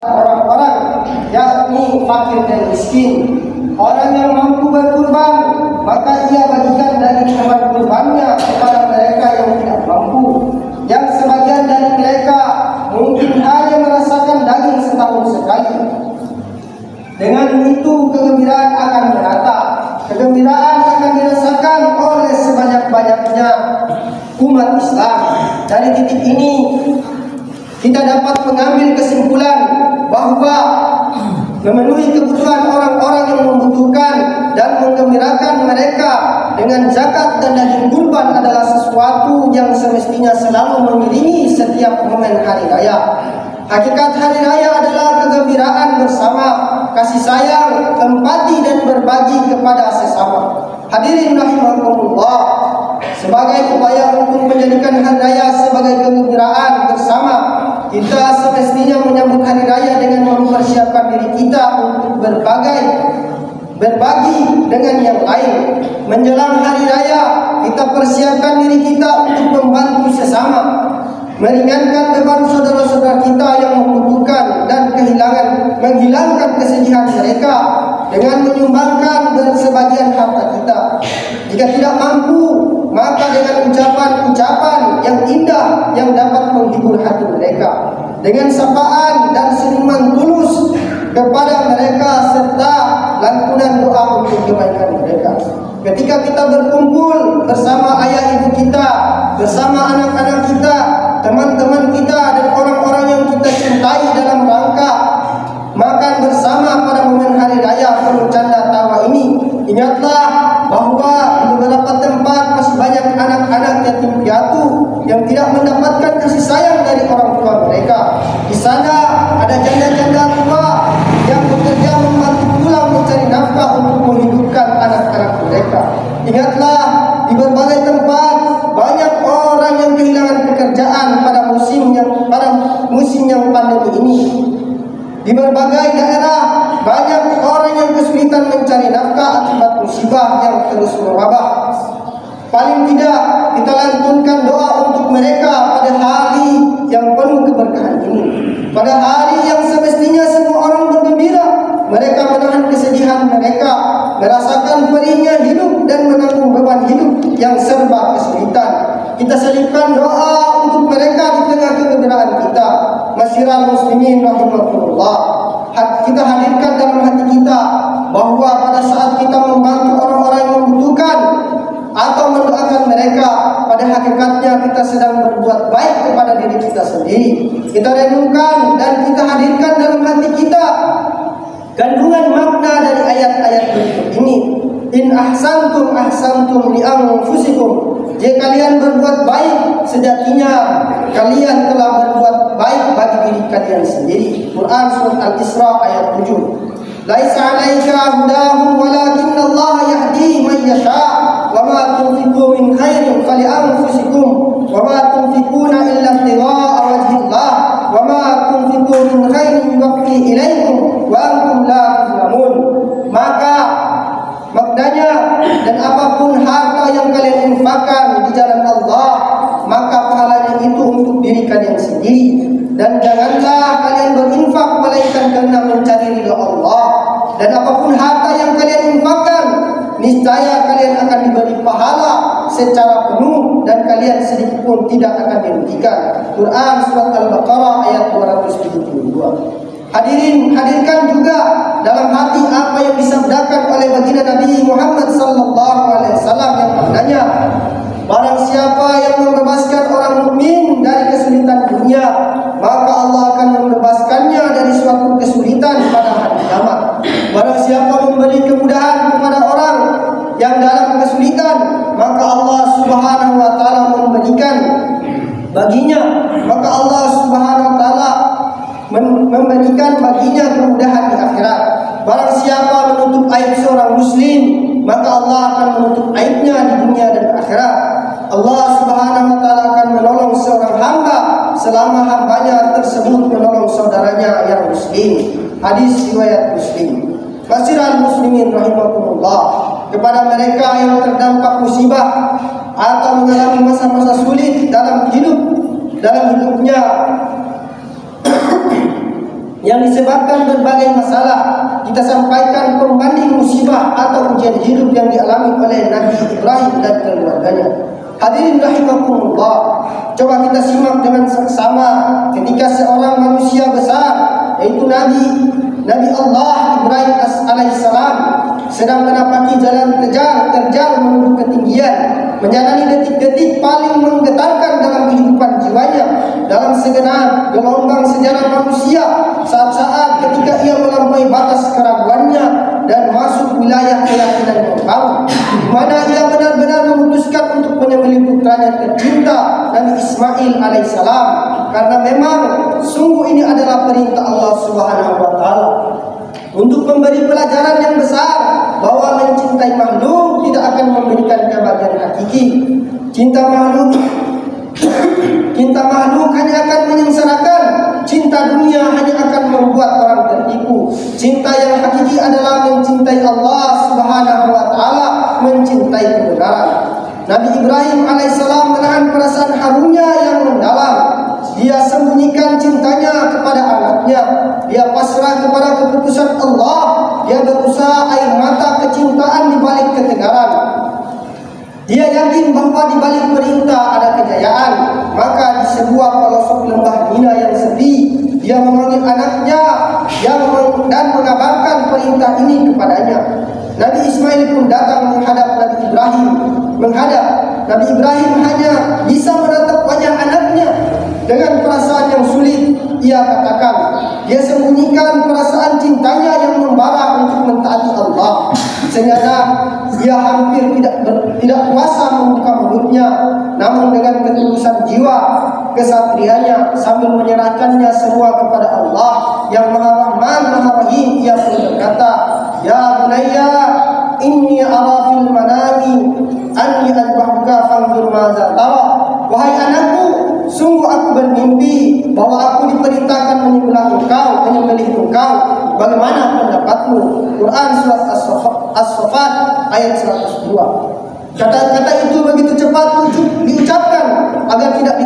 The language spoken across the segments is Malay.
orang-orang yakni fakir dan miskin. Orang yang mampu berkurban, maka ia bagikan dari hewan kurbannya kepada mereka yang tidak mampu. Yang sebagian dari mereka mungkin hanya merasakan daging setahun sekali. Dengan itu kegembiraan akan merata. Kegembiraan akan dirasakan oleh sebanyak-banyaknya umat Islam. Dari titik ini kita dapat mengambil kesimpulan bahwa memenuhi kebutuhan orang-orang yang membutuhkan dan menggembirakan mereka dengan zakat dan daging kurban adalah sesuatu yang semestinya selalu mengiringi setiap momen hari raya. Hakikat hari raya adalah kegembiraan bersama, kasih sayang, empati dan berbagi kepada sesama. Hadirin rahimakumullah, sebagai upaya untuk menjadikan hari raya sebagai kegembiraan bersama, kita semestinya menyambut hari raya dengan mempersiapkan diri kita untuk berbagi dengan yang lain. Menjelang hari raya, kita persiapkan diri kita untuk membantu sesama, meringankan beban saudara-saudara kita yang membutuhkan dan menghilangkan kesedihan mereka dengan menyumbangkan sebagian harta kita. Jika tidak mampu, maka dengan ucapan-ucapan yang indah yang dapat menghibur hati mereka, dengan sapaan dan senyuman tulus kepada mereka, serta lantunan doa untuk kebaikan mereka. Ketika kita berkumpul bersama ayah ibu kita, bersama anak-anak kita, teman-teman kita, dan orang-orang yang kita cintai dalam rangka makan bersama pada momen hari raya penuh canda tawa ini, ingatlah bahwa di beberapa tempat masih banyak anak-anak yatim piatu yang tidak mendapatkan kasih sayang dari orang tua mereka. Di sana ada janda-janda tua yang bekerja membantu pulang mencari nafkah untuk menghidupkan anak-anak mereka. Ingatlah, di berbagai tempat banyak orang yang kehilangan pekerjaan pada musim yang pandemi ini. Di berbagai daerah banyak orang yang kesulitan mencari nafkah akibat musibah yang terus mewabah. Paling tidak kita lantunkan doa untuk mereka pada hari yang penuh keberkahan ini, pada hari yang semestinya semua orang bergembira. Mereka menahan kesedihan mereka, merasakan perihnya hidup dan menanggung beban hidup yang serba kesulitan. Kita selipkan doa untuk mereka di tengah kegembiraan kita. Masyiral muslimin rahimakumullah, kita hadirkan dalam hati kita bahwa pada saat kita membantu orang-orang yang membutuhkan atau mendoakan mereka, pada hakikatnya kita sedang berbuat baik kepada diri kita sendiri. Kita renungkan dan kita hadirkan dalam hati kita kandungan makna dari ayat-ayat berikut ini. In ahsantum ahsantum li anfusikum. Jika kalian berbuat baik, sejatinya kalian telah berbuat baik bagi diri kalian sendiri. Quran surat Al-Isra ayat 7. Laisa 'alaika hudahum walakinallaha yahdi man yasha. Wa ma tunfiqu min khairin fali anfusikum wa ma tunfiquna illa ibtigha'a wajhillah wa ma tunfiqu min khairin yuwaffi ilaikum wa antum la tuzlamun. Maka maknanya, dan apapun harta yang kalian infakkan di jalan Allah, maka pahalanya itu untuk diri kalian sendiri. Dan janganlah kalian berinfak melainkan karena mencari ridha Allah. Dan apapun harta yang kalian infakkan, niscaya kalian akan diberi pahala secara penuh dan kalian sedikit pun tidak akan dirugikan. Quran surat Al-Baqarah ayat 272. Hadirin, hadirkan juga dalam hati apa yang disabdakan oleh baginda Nabi Muhammad SAW yang maknanya, barang siapa yang membebaskan orang mukmin dari kesulitan dunia, maka Allah akan membebaskannya dari suatu kesulitan pada hari kiamat. Barang siapa memberi kemudahan kepada orang yang dalam kesulitan, maka Allah Subhanahu wa taala memberikan baginya, maka Allah Subhanahu wa taala memberikan baginya kemudahan di akhirat. Barang siapa menutup aib seorang muslim, maka Allah akan menutup aibnya di dunia dan akhirat. Allah Subhanahu wa taala akan menolong seorang hamba selama hambanya tersebut menolong saudaranya yang muslim. Hadis riwayat Muslim. Masyiral muslimin rahimakumullah, kepada mereka yang terdampak musibah atau mengalami masa-masa sulit dalam hidupnya, yang disebabkan berbagai masalah. Kita sampaikan pembanding musibah atau ujian hidup yang dialami oleh Nabi Ibrahim dan keluarganya. Hadirin rahimakumullah, coba kita simak dengan seksama ketika seorang manusia besar, yaitu Nabi Allah Ibrahim alaihissalam sedang menapaki jalan terjal menuju ketinggian, menjalani detik-detik paling menggetarkan dalam kehidupan jiwanya, dalam segenap gelombang sejarah manusia, saat-saat ketika ia melampaui batas keraguannya dan masuk wilayah keyakinan yang baru, di mana ia benar-benar memutuskan untuk menyembelih putranya tercinta Nabi Ismail alaihissalam, karena memang sungguh ini adalah perintah Allah Subhanahu wa taala untuk memberi pelajaran yang besar bahwa mencintai makhluk tidak akan memberikan kebahagiaan hakiki. Cinta makhluk hanya akan menyengsarakan. Cinta dunia hanya akan membuat orang tertipu. Cinta yang hakiki adalah mencintai Allah Subhanahu wa taala, mencintai kebenaran. Nabi Ibrahim alaihissalam menahan perasaan harunya yang mendalam. Dia sembunyikan cintanya kepada anaknya. Dia pasrah kepada keputusan Allah. Dia berusaha air mata kecintaan di balik ketegaran. Dia yakin bahwa di balik perintah ada kejayaan. Maka di sebuah pelosok lembah Mina yang sepi, dia memanggil anaknya dan mengabarkan perintah ini kepadanya. Nabi Ismail pun datang menghadap Nabi Ibrahim. Nabi Ibrahim hanya bisa menatap wajah anaknya dengan perasaan yang sulit. Ia katakan, dia sembunyikan perasaan cintanya yang membara untuk mentaati Allah, sehingga dia hampir tidak kuasa membuka mulutnya. Namun dengan ketulusan jiwa, kesatrianya, sambil menyerahkannya semua kepada Allah yang Maha Rahman, Maha Rahim, ia pun berkata, "Ya bunayya, inni ara fil manami anni adbahuka fanzur madza tara." Wahai anakku, sungguh aku bermimpi bahwa aku diperintahkan menyembelih engkau. Bagaimana pendapatmu? Quran surat As-Saffat ayat 102. Kata-kata itu begitu cepat diucapkan agar tidak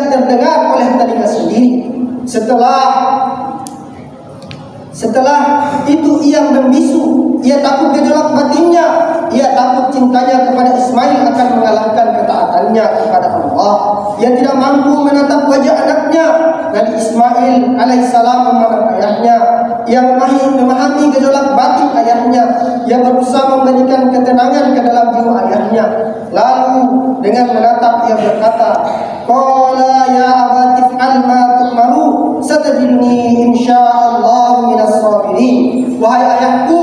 terdengar oleh telinga sendiri. Setelah itu ia membisu. Ia takut gejolak batinnya. Ia takut cintanya kepada Ismail akan mengalahkan ketaatannya kepada Allah. Ia tidak mampu menatap wajah anaknya. Nabi Ismail alaihissalam memandang ayahnya. Ia memahami gejolak batin ayahnya. Ia berusaha memberikan ketenangan ke dalam jiwa ayahnya. Lalu dengan menatap ia berkata, "Qala ya abati fa'al ma tu'maru, satajidni insyaallah minas sabirin." Wahai ayahku,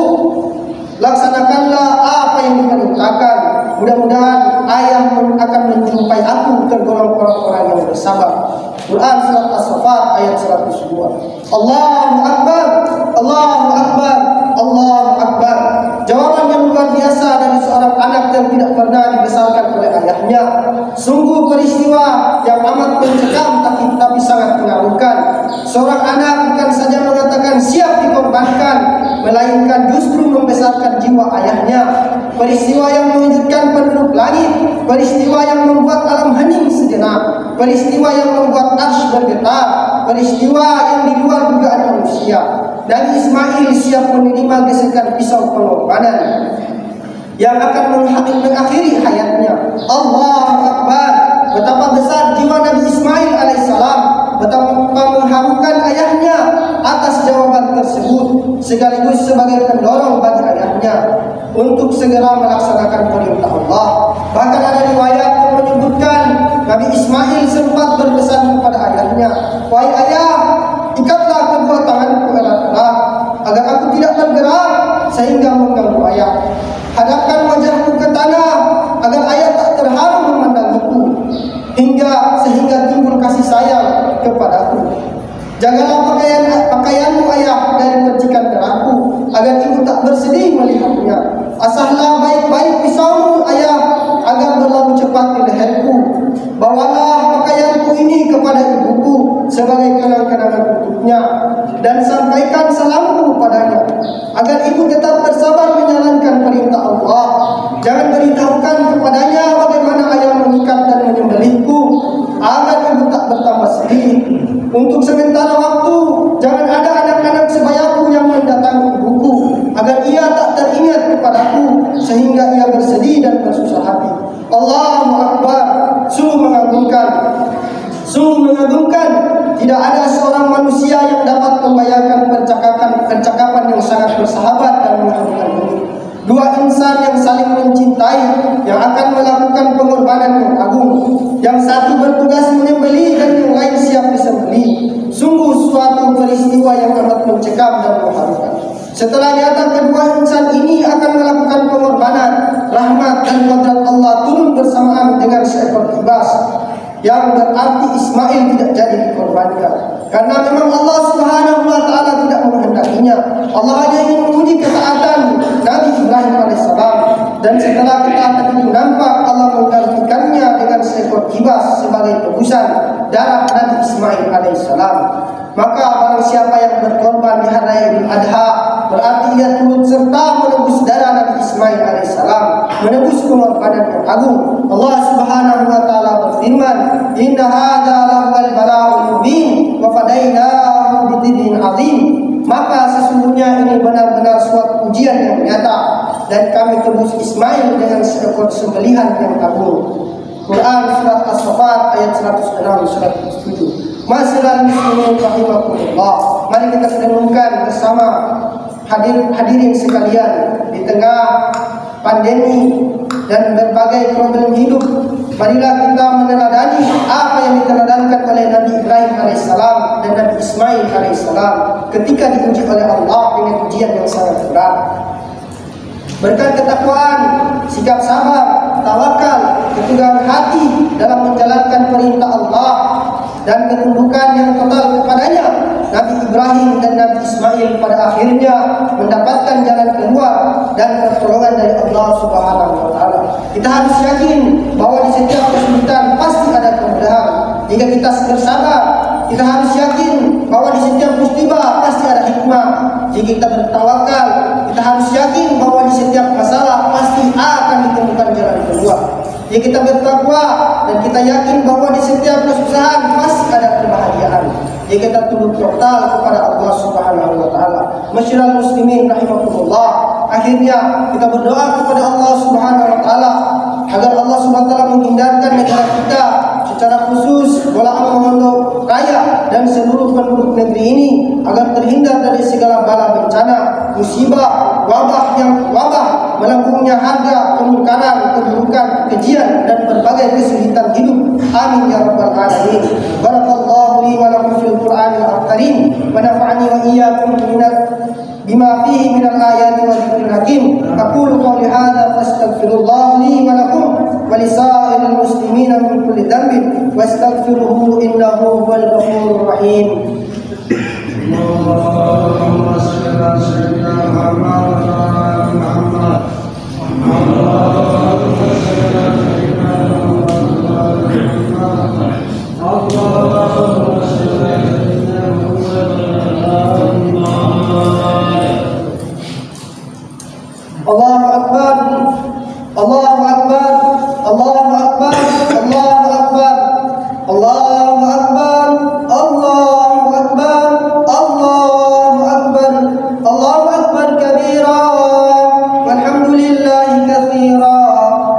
laksanakanlah apa yang diperintahkan. Mudah-mudahan ayahmu akan menjumpai aku tergolong orang-orang yang bersabar. Quran surat As-Saffat ayat 102. Allahu Akbar, Allahu Akbar, Allahu Akbar. Jawaban yang luar biasa dari seorang anak yang tidak pernah dibesarkan oleh ayahnya. Sungguh peristiwa yang amat mencekam tapi sangat mengagumkan. Seorang anak bukan saja mengatakan siap dikorbankan, melainkan justru membesarkan jiwa ayahnya. Peristiwa yang mengejutkan penduduk langit, peristiwa yang membuat alam hening sejenak, peristiwa yang membuat arsy bergetar, peristiwa yang di luar dugaan manusia. Dan Ismail siap menerima gesekan pisau pengorbanan yang akan mengakhiri hayatnya. Allahu Akbar. Betapa besar jiwa Nabi Ismail alaihissalam, betapa mengharukan ayahnya atas jawaban tersebut, sekaligus sebagai pendorong bagi ayahnya untuk segera melaksanakan perintah Allah. Bahkan ada riwayat yang menyebutkan Nabi Ismail sempat berpesan kepada ayahnya, "Wahai ayah, ikatlah kedua tanganku erat-erat agar aku tidak tergerak sehingga mengganggu ayah. Hadapkan wajahku ke tanah agar ayah tak terharu memandangiku sehingga timbul kasih sayang kepadaku. Jagalah pakaianmu ayah dari percikan darahku agar ibu tak bersedih melihatnya. Asahlah baik-baik pisaumu ayah agar berlalu cepat di leherku. Bawalah pakaianku ini kepada ibuku sebagai kenang-kenangan untuknya, dan sampaikan salamku padanya agar ibu tetap bersabar menjalankan perintah Allah. Jangan beritahukan kepadanya bagaimana ayah mengikat dan menyembelihku agar ibu tak bertambah sedih. Untuk sementara waktu jangan ada sehingga ia bersedih dan bersusah hati. Allahu Akbar, sungguh mengagumkan. Sungguh mengagumkan, tidak ada seorang manusia yang dapat membayangkan percakapan yang sangat bersahabat dan mengagumkan ini. Dua insan yang saling mencintai, yang akan melakukan pengorbanan yang agung. Yang satu bertugas menyembelih dan yang lain siap disembelih. Sungguh suatu peristiwa yang amat mencekam dan mengharukan. Setelah nyata kedua insan ini akan melakukan pengorbanan, rahmat dan qudrat Allah turun bersamaan dengan seekor kibas, yang berarti Ismail tidak jadi dikorbankan. Karena memang Allah Subhanahu wa taala tidak menghendakinya. Allah hanya ingin menguji ketaatan Nabi Ibrahim alaihissalam, dan setelah ketaatan itu nampak, Allah menggantikannya dengan seekor kibas sebagai tebusan darah Nabi Ismail alaihissalam. Maka barang siapa yang berkorban di hari raya Idul Adha, berarti ia turut serta menebus darah Nabi Ismail alaihissalam, menebus pengorbanan yang agung. Allah Subhanahu wa taala berfirman, "Inna hadza lahul bala'ul mubin wa fadainahu bidin azim." Maka sesungguhnya ini benar-benar suatu ujian yang nyata, dan kami tebus Ismail dengan seekor sembelihan yang agung. Quran surat As-Saffat ayat 106 surat 7. Masyaallah muslimin rahimakumullah. Mari kita renungkan bersama hadirin sekalian, di tengah pandemi dan berbagai problem hidup, marilah kita meneladani apa yang diteladankan oleh Nabi Ibrahim alaihissalam dan Nabi Ismail alaihissalam ketika diuji oleh Allah dengan ujian yang sangat berat. Berkat ketakwaan, sikap sabar, tawakal, keteguhan hati dalam menjalankan perintah Allah, dan ketundukan yang total kepadanya, Nabi Ibrahim dan Nabi Ismail pada akhirnya mendapatkan jalan keluar dan pertolongan dari Allah Subhanahu wa taala. Kita harus yakin bahwa di setiap kesulitan pasti ada kemudahan. Jika kita bersabar, kita harus yakin bahwa di setiap musibah pasti ada hikmah. Jika kita bertawakal, kita harus yakin bahwa di setiap masalah pasti akan ditemukan jalan keluar. Jika kita bertakwa dan kita yakin bahwa di setiap kesusahan pasti ada kebahagiaan. Jika kita tunduk total kepada Allah Subhanahu wa taala. Masyiral muslimin rahimakumullah. Akhirnya kita berdoa kepada Allah Subhanahu wa taala agar Allah Subhanahu wa taala menghindarkan negara kita secara khusus Bola Mongondo Raya dan seluruh penduduk negeri ini agar terhindar dari segala bala bencana, musibah, wabah melambungnya harga, kemungkaran, keburukan, kejian dan berbagai kesulitan hidup. Amin ya rabbal alamin. Barakallahu li wa lakum fil Qur'anil Karim wa nafa'ani wa iyyakum bima fihi minal ayati wa dzikril hakim. Aqulu qawli hadza fastaghfirullah li wa lakum wa lisa'iril muslimina min kulli dhanbin wastaghfiruhu innahu huwal ghafurur rahim. Allahumma shalli ala sayyidina Muhammad wa ala Muhammad. Allahumma shalli ala sayyidina Muhammad wa ala Muhammad. Allahumma shalli ala sayyidina Muhammad wa ala Muhammad. Allahu akbar. Allahu akbar. Allahu akbar. Allahu akbar. Allahu akbar. Allahu akbar. Allahu akbar. Allahu akbar kabira. Walhamdulillahi katsira.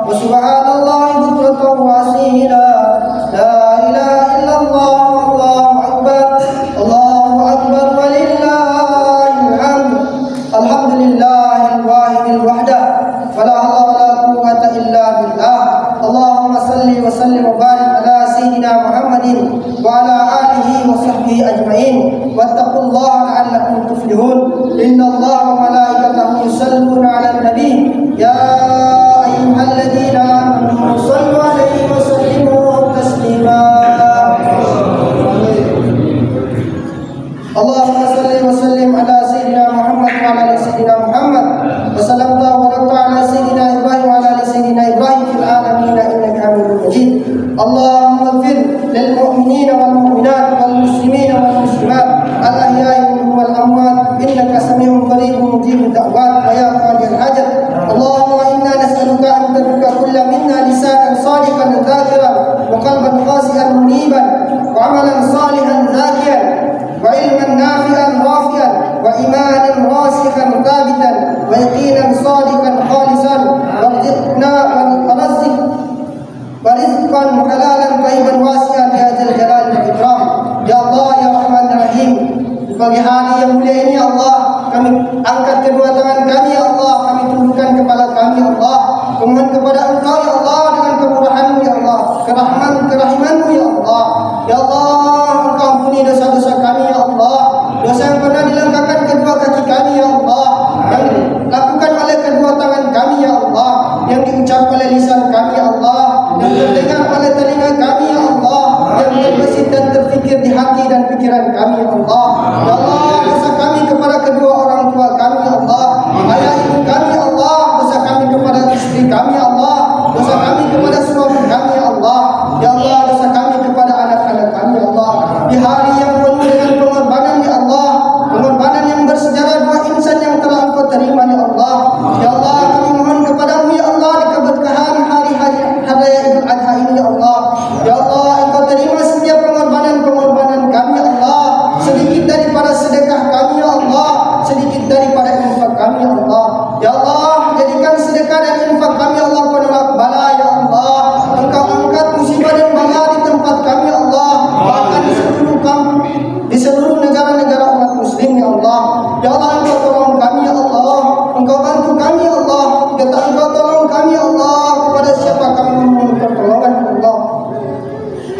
Wa subhanallahi bukratan wa asila. La ilaha illallah. Allahu akbar. Allahu akbar walillahil hamd. Alhamdulillahil wahidil wahdah. Fala hawla wala quwwata illa billah. Allahumma salli wa sallim wa barik ala sayyidina Muhammadin wa ala alihi wa sahbihi ajma'in. Wattaqullaha la'allakum tuflihun. Innallaha wa malaikatahu yusalluna 'alan nabi. Ya ayyuhalladzina amanu sallu 'alaihi wa sallimu taslima. Allahumma salli wa sallim ala sayyidina Muhammad wa ala sayyidina Muhammad. Wa sallallahu wa barakta ala sayyidina Ibrahim wa ala sayyidina Ibrahim fil alamin innaka Hamidum Majid. Allahumma ighfir lil mu'minina wal mu'minat wal muslimina wal muslimat al ahya'i minhum wal amwat innaka sami'un qaribun mujibud da'wat wa ya qadil hajat. Allahumma inna nas'aluka an tarzuqa kulla minna lisanan sadiqan dhakiran wa qalban khashi'an muniban wa amalan salihan zakiyan wa ilman nafi'an rafi'an wa imanan rasikhan thabitan wa yaqinan sadiqan khalisan hari yang mulia ini ya Allah, kami angkat kedua tangan kami ya Allah, kami tundukkan kepala kami ya Allah, memohon kepada Engkau ya Allah dengan kemurahan-Mu ya Allah, kerahiman-Mu ya Allah. Ya Allah, Engkau ampuni dosa-dosa kami ya Allah, dosa yang pernah dilangkahkan kedua kaki kami ya Allah, yang dilakukan oleh kedua tangan kami ya Allah, yang diucap oleh lisan kami ya Allah, yang terdengar oleh telinga kami ya Allah, yang terbesit dan terfikir di hati dan pikiran kami ya Allah. Ya Allah, dosa kami kepada kedua orang tua kami ya Allah, ayah ibu kami ya Allah, dosa kami kepada istri kami ya Allah, dosa kami kepada suami kami ya Allah. Ya Allah, dosa kami kepada anak-anak kami ya Allah. Di hari yang penuh dengan pengorbanan ya Allah, pengorbanan yang bersejarah dua insan yang telah Engkau terima ya Allah. Ya Allah, kami mohon kepada-Mu ya Allah di keberkahan hari-hari raya Idul Adha ini ya Allah. Ya Allah, Engkau terima setiap pengorbanan kami ya Allah, sedikit daripada sedekah kami ya Allah, sedikit daripada infak kami ya Allah. Ya Allah, jadikan sedekah dan infak kami ya Allah penolak bala ya Allah. Engkau angkat musibah dan bala di tempat kami ya Allah, bahkan di seluruh negara-negara umat muslim ya Allah. Ya Allah, Engkau tolong kami ya Allah, Engkau bantu kami ya Allah, kata Engkau tolong kami ya Allah, kepada siapa kami memohon pertolongan ya Allah.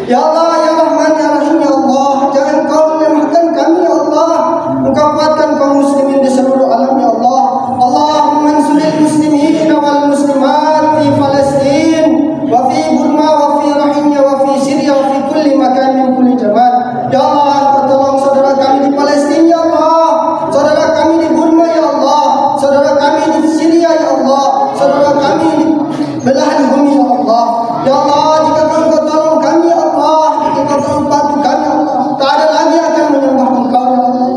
Ya Allah, ya Rahman ya Rahim ya Allah, jangan Kau melemahkan kami ya Allah, Engkau kuatkan kaum muslimin di seluruh alam ya Allah. Allahumma ansuril muslimin wal muslimat fi Palestin wa fi Burma wa fi Rohingya wa fi Syria wa fi kulli makan min kulli zaman. Ya Allah, Engkau tolong saudara kami di Palestin ya Allah, saudara kami di Burma ya Allah, saudara kami di Syria ya Allah, saudara kami di belahan bumi ya Allah. Ya Allah, jika Engkau tolong kami ya Allah, jika Engkau bantu kami ya Allah, tak ada lagi akan menyembah Engkau ya Allah.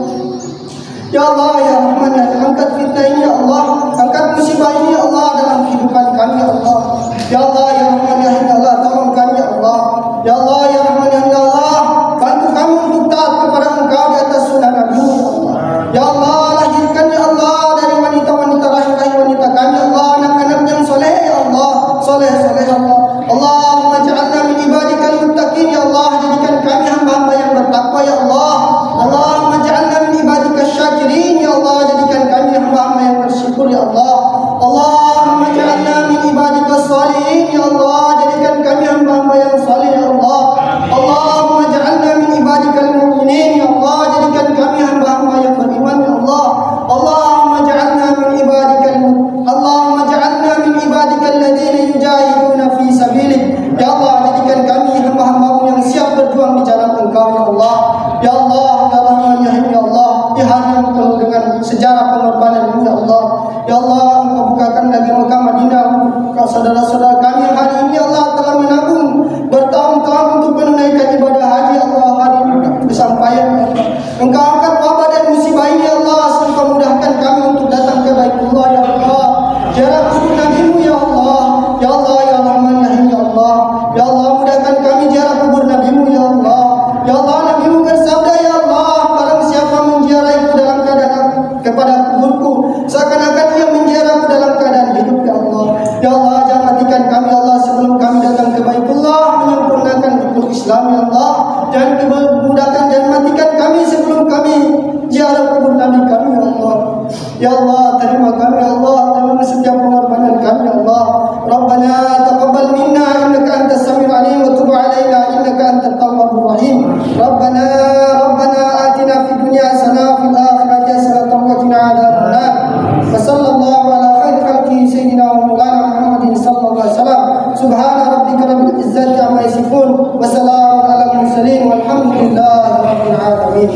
Ya Allah, ya Rahman, ya angkat fitnah ini ya Allah, angkat musibah ini ya Allah dalam kehidupan kami ya Allah. Ya Allah, ya Rahman, ya Allah, tolong kami ya Allah. Ya Allah, ya Rahman, ya Allah, bantu kami untuk taat kepada Engkau di atas sunnah Nabi ya Allah. Ya Allah, lahirkan ya Allah dari wanita-wanita rahim wanita kami ya Allah, anak-anak yang soleh ya Allah, soleh ya Allah. Allahumma ja'alna min ibadikal muttaqin ya Allah, jadikan kami hamba-hamba yang bertakwa ya Allah. Allahumma ja'alna min ibadikash syakirin ya Allah, jadikan kami hamba-hamba yang bersyukur ya Allah. Allahumma ja'alna min ibadikas shalihin ya Allah, jadikan kami hamba-hamba yang saleh ya Allah. Allahumma ja'alna min ibadikal mu'minin ya Allah, jadikan kami hamba-hamba yang beriman ya Allah. Allahumma ja'alna min ibadikal ladzina yujahiduna fi sabilik ya Allah, jadikan kami hamba-hamba-Mu yang siap berjuang di jalan Engkau ya Allah. Ya Allah, ya Rahman ya Rahim ya Allah, di hari yang penuh dengan sejarah pengorbanan ini ya Allah. Ya Allah, Engkau bukakan lagi Mekah Madinah untuk saudara-saudara kami yang hari ini ya Allah telah menabung bertahun-tahun untuk menunaikan ibadah haji ya Allah, hari ini kesampaian ya Allah. Engkau angkat wabah dan musibah ini ya Allah, Engkau mudahkan kami untuk datang ke Baitullah ya Allah, ziarah kubur Nabi-Mu ya Allah. Ya Allah, ya Rahman ya Rahim ya Allah, ya Allah, mudahkan kami ziarah kubur Nabi-Mu ya Allah. Ya Allah, Nabi-Mu bersabda ya Allah, barang siapa menziarahiku dalam keadaan kepada kuburku, seakan-akan ia menziarahku dalam keadaan hidup ya Allah. Ya Allah, jangan matikan kami ya Allah sebelum kami datang ke Baitullah menyempurnakan rukun Islam ya Allah. Jangan mudahkan dan matikan kami sebelum kami ziarah kubur Nabi kami ya Allah. Ya Allah, terima kami ya Allah, terima setiap pengorbanan kami ya Allah. Rabbana taqabbal minna innaka antas samiul alim wa tub alaina innaka antat tawwabur rahim. Rabbana atina fid dunya hasanah wa fil akhirati hasanah wa qina adzabannar. Wa sallallahu ala khairi khalqi sayyidina wa maulana Muhammadin sallallahu alaihi wasallam. Subhana rabbika rabbil izzati amma yasifun wa salamun alal mursalin walhamdulillahi rabbil alamin.